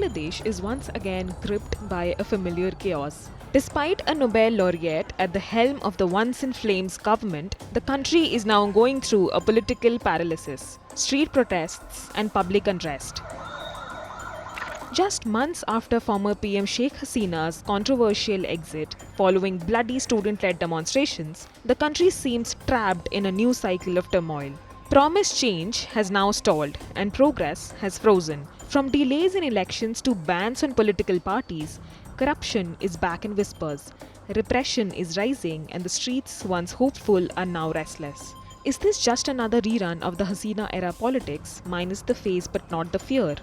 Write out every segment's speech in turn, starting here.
Bangladesh is once again gripped by a familiar chaos. Despite a Nobel Laureate at the helm of the once in flames government, the country is now going through a political paralysis, street protests, and public unrest. Just months after former PM Sheikh Hasina's controversial exit following bloody student-led demonstrations, the country seems trapped in a new cycle of turmoil. Promised change has now stalled and progress has frozen. From delays in elections to bans on political parties, corruption is back in whispers. Repression is rising and the streets once hopeful are now restless. Is this just another rerun of the Hasina era politics minus the face but not the fear?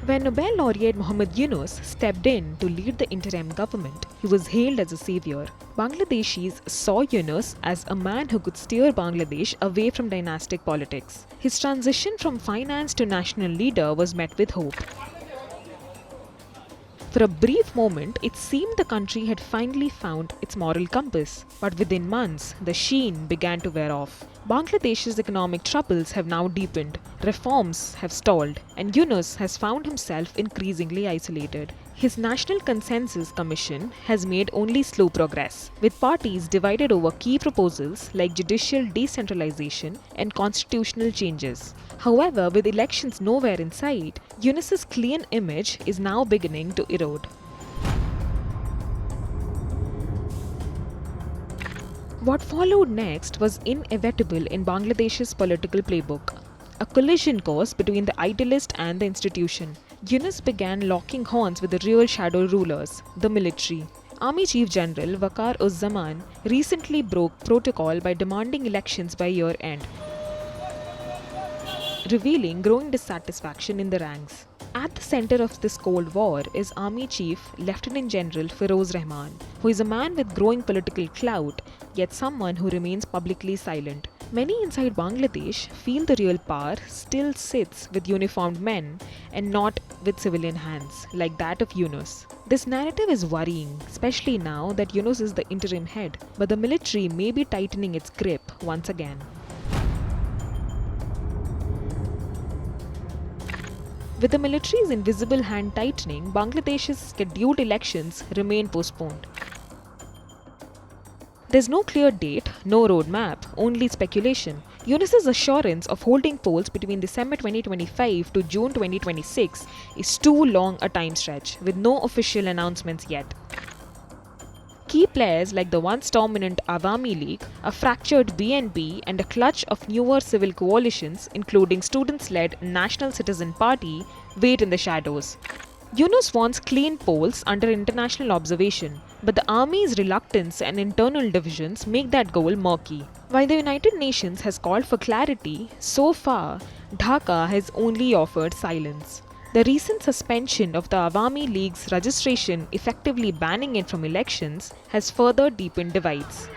When Nobel laureate Muhammad Yunus stepped in to lead the interim government, he was hailed as a savior. Bangladeshis saw Yunus as a man who could steer Bangladesh away from dynastic politics. His transition from finance to national leader was met with hope. For a brief moment, it seemed the country had finally found its moral compass. But within months, the sheen began to wear off. Bangladesh's economic troubles have now deepened, reforms have stalled, and Yunus has found himself increasingly isolated. His National Consensus Commission has made only slow progress, with parties divided over key proposals like judicial decentralization and constitutional changes. However, with elections nowhere in sight, Yunus's clean image is now beginning to erode. What followed next was inevitable in Bangladesh's political playbook. A collision course between the idealist and the institution. Yunus began locking horns with the real shadow rulers, the military. Army Chief General Waker-uz-Zaman recently broke protocol by demanding elections by year end, revealing growing dissatisfaction in the ranks. At the center of this Cold War is Army Chief Lieutenant General Waker-uz-Zaman, who is a man with growing political clout, yet someone who remains publicly silent. Many inside Bangladesh feel the real power still sits with uniformed men and not with civilian hands, like that of Yunus. This narrative is worrying, especially now that Yunus is the interim head, but the military may be tightening its grip once again. With the military's invisible hand tightening, Bangladesh's scheduled elections remain postponed. There's no clear date, no roadmap, only speculation. Yunus's assurance of holding polls between December 2025 to June 2026 is too long a time stretch, with no official announcements yet. Key players like the once dominant Awami League, a fractured BNP, and a clutch of newer civil coalitions, including students-led National Citizen Party, wait in the shadows. Yunus wants clean polls under international observation, but the army's reluctance and internal divisions make that goal murky. While the United Nations has called for clarity, so far, Dhaka has only offered silence. The recent suspension of the Awami League's registration, effectively banning it from elections, has further deepened divides.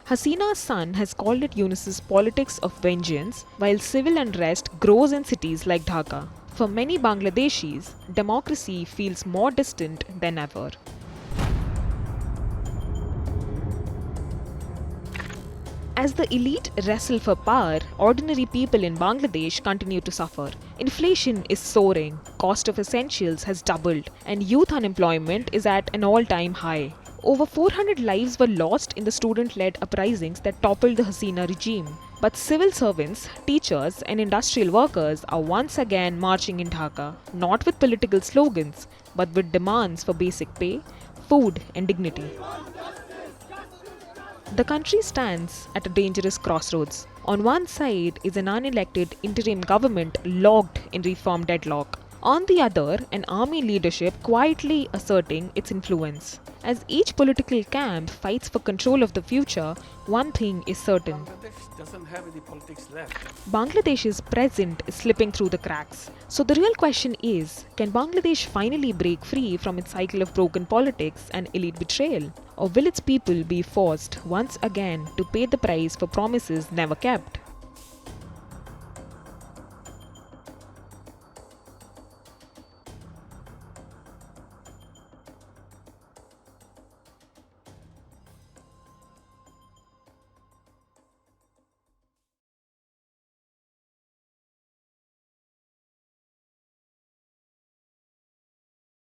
Hasina's son has called it Yunus's politics of vengeance, while civil unrest grows in cities like Dhaka. For many Bangladeshis, democracy feels more distant than ever. As the elite wrestle for power, ordinary people in Bangladesh continue to suffer. Inflation is soaring, cost of essentials has doubled, and youth unemployment is at an all-time high. Over 400 lives were lost in the student-led uprisings that toppled the Hasina regime. But civil servants, teachers, and industrial workers are once again marching in Dhaka, not with political slogans, but with demands for basic pay, food, and dignity. The country stands at a dangerous crossroads. On one side is an unelected interim government locked in reform deadlock. On the other, an army leadership quietly asserting its influence. As each political camp fights for control of the future, one thing is certain. Bangladesh doesn't have any politics left. Bangladesh's present is slipping through the cracks. So the real question is, can Bangladesh finally break free from its cycle of broken politics and elite betrayal? Or will its people be forced once again to pay the price for promises never kept?